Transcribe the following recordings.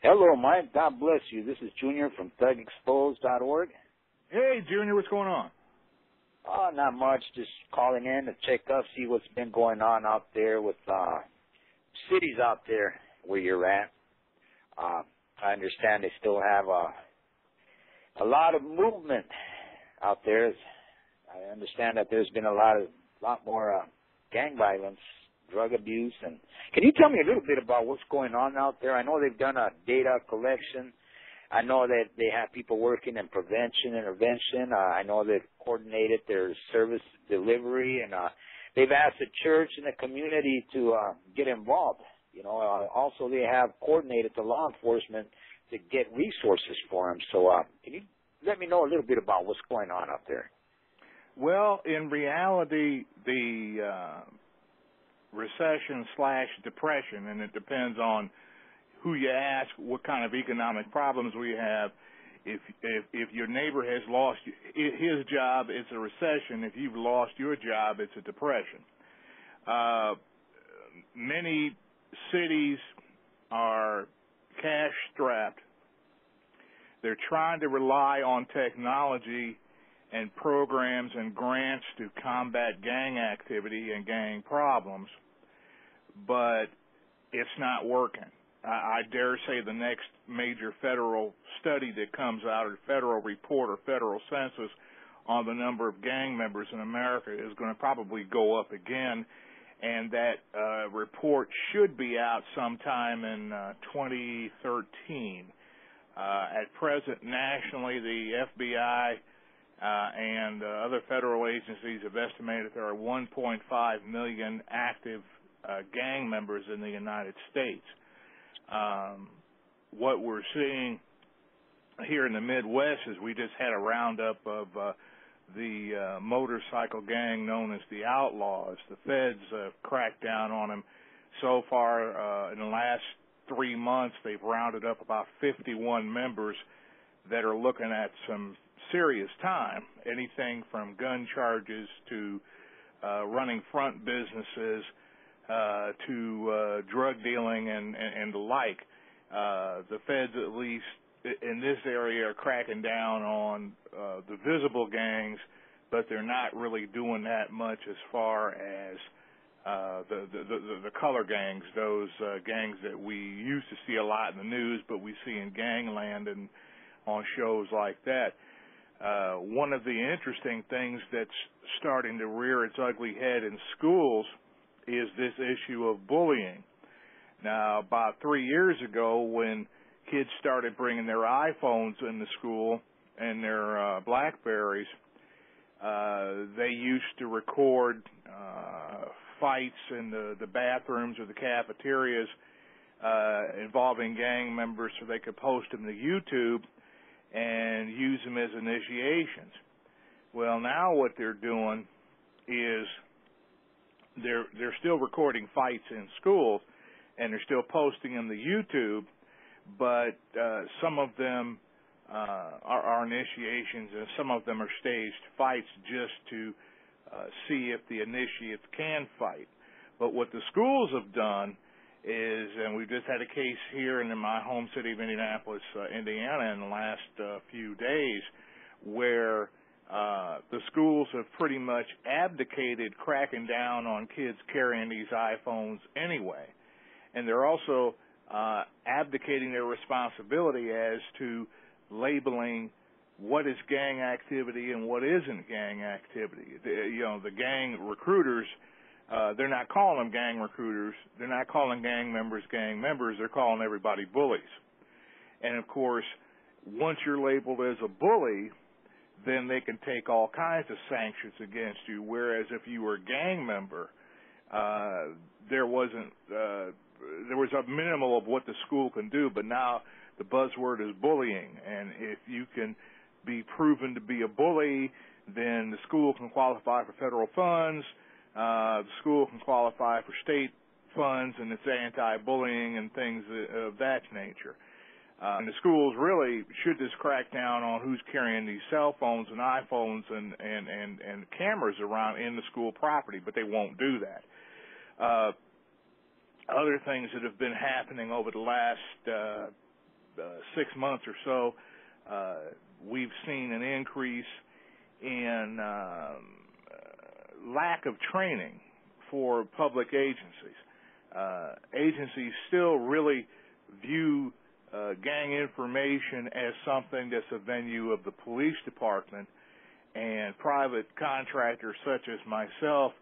Hello, Mike. God bless you. This is Junior from ThugExposed.Org. Hey, Junior, what's going on? Oh, not much. Just calling in to check up, see what's been going on out there with cities out there where you're at. I understand they still have a lot of movement out there. I understand that there's been a lot more gang violence, drug abuse, and can you tell me a little bit about what's going on out there? I know they've done a data collection. I know that they have people working in prevention, intervention. I know they've coordinated their service delivery, and they've asked the church and the community to get involved. You know, also they have coordinated the law enforcement to get resources for them. So can you let me know a little bit about what's going on out there? Well, in reality, the recession/depression, and it depends on who you ask, what kind of economic problems we have. If your neighbor has lost his job, it's a recession. If you've lost your job, it's a depression. Many cities are cash-strapped. They're trying to rely on technology and programs and grants to combat gang activity and gang problems, but it's not working. I dare say the next major federal study that comes out, or federal report or federal census on the number of gang members in America is going to probably go up again, and that report should be out sometime in 2013. At present, nationally, the FBI and other federal agencies have estimated there are 1.5 million active gang members in the United States. What we're seeing here in the Midwest is we just had a roundup of the motorcycle gang known as the Outlaws. The feds cracked down on them. So far, in the last 3 months, they've rounded up about 51 members that are looking at some serious time, anything from gun charges to running front businesses to drug dealing and the like. The feds, at least in this area, are cracking down on the visible gangs, but they're not really doing that much as far as the color gangs, those gangs that we used to see a lot in the news, but we see in gangland and on shows like that. One of the interesting things that's starting to rear its ugly head in schools is this issue of bullying. Now, about 3 years ago, when kids started bringing their iPhones into school and their BlackBerries, they used to record fights in the bathrooms or the cafeterias involving gang members so they could post them to YouTube and use them as initiations. Well, now what they're doing is they're still recording fights in schools, and they're still posting them to YouTube, but some of them are initiations, and some of them are staged fights just to see if the initiates can fight. But what the schools have done is, and we've just had a case here in my home city of Indianapolis, Indiana, in the last few days, where the schools have pretty much abdicated cracking down on kids carrying these iPhones anyway. And they're also abdicating their responsibility as to labeling what is gang activity and what isn't gang activity. The gang recruiters, they're not calling them gang recruiters. They're not calling gang members. They're calling everybody bullies. And, of course, once you're labeled as a bully, then they can take all kinds of sanctions against you, whereas if you were a gang member, there was a minimal of what the school can do, but now the buzzword is bullying. And if you can be proven to be a bully, then the school can qualify for federal funds, the school can qualify for state funds, and it's anti-bullying and things of that nature. And the schools really should just crack down on who's carrying these cell phones and iPhones and cameras around in the school property, but they won't do that. Other things that have been happening over the last 6 months or so, we've seen an increase in lack of training for public agencies. Agencies still really view gang information as something that's a venue of the police department, and private contractors such as myself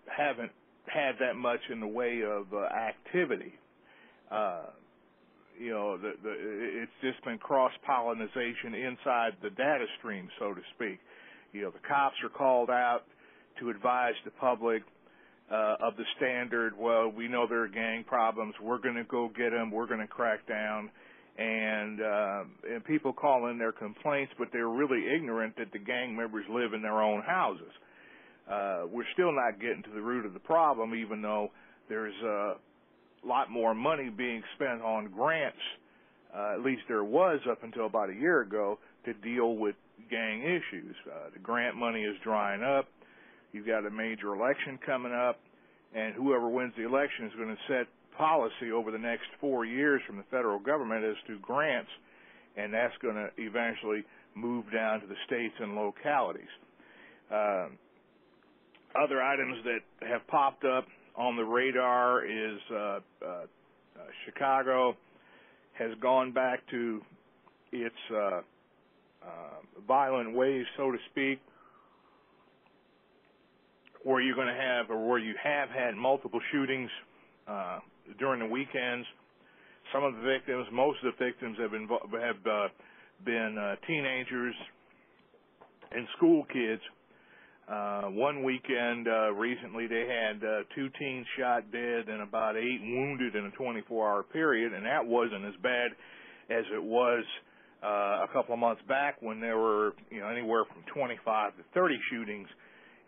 haven't had that much in the way of activity. It's just been cross-pollinization inside the data stream, so to speak. The cops are called out to advise the public of the standard. Well, we know there are gang problems. We're going to go get them. We're going to crack down. And people call in their complaints, but they're really ignorant that the gang members live in their own houses. We're still not getting to the root of the problem, even though there's a lot more money being spent on grants, at least there was up until about a year ago, to deal with gang issues. The grant money is drying up. You've got a major election coming up, and whoever wins the election is going to set policy over the next 4 years from the federal government as to grants, and that's going to eventually move down to the states and localities. Other items that have popped up on the radar is Chicago has gone back to its violent ways, so to speak, where you're going to have, or where you have had multiple shootings during the weekends. Some of the victims, most of the victims have been teenagers and school kids. One weekend recently they had 2 teens shot dead and about 8 wounded in a 24-hour period, and that wasn't as bad as it was a couple of months back when there were anywhere from 25 to 30 shootings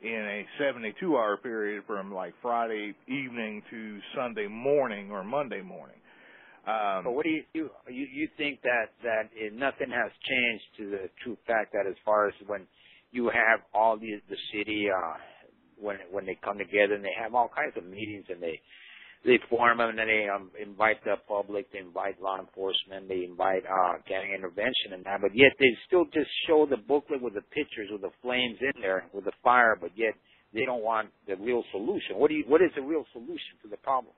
in a 72-hour period from like Friday evening to Sunday morning or Monday morning. But what do you think that nothing has changed to the true fact that as far as when you have all the city when they come together and they have all kinds of meetings and they form them and then they invite the public, they invite law enforcement, they invite gang intervention and that, but yet they still just show the booklet with the pictures with the flames in there with the fire, but yet they don't want the real solution. What is the real solution to the problem?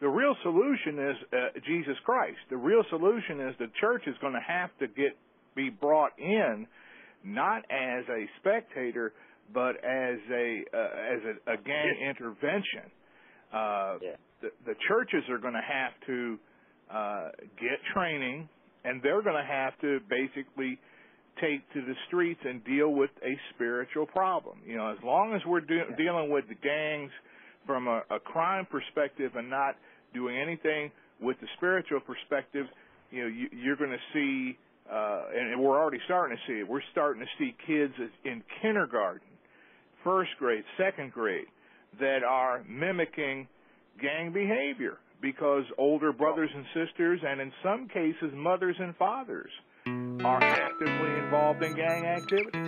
The real solution is Jesus Christ. The real solution is the church is going to have to be brought in, not as a spectator, but as a gang intervention. The churches are going to have to get training, and they're going to have to basically take to the streets and deal with a spiritual problem. As long as we're dealing with the gangs from a crime perspective and not doing anything with the spiritual perspective, you're going to see, and we're already starting to see it, we're starting to see kids in kindergarten, first grade, second grade, that are mimicking gang behavior because older brothers and sisters, and in some cases mothers and fathers, are actively involved in gang activity.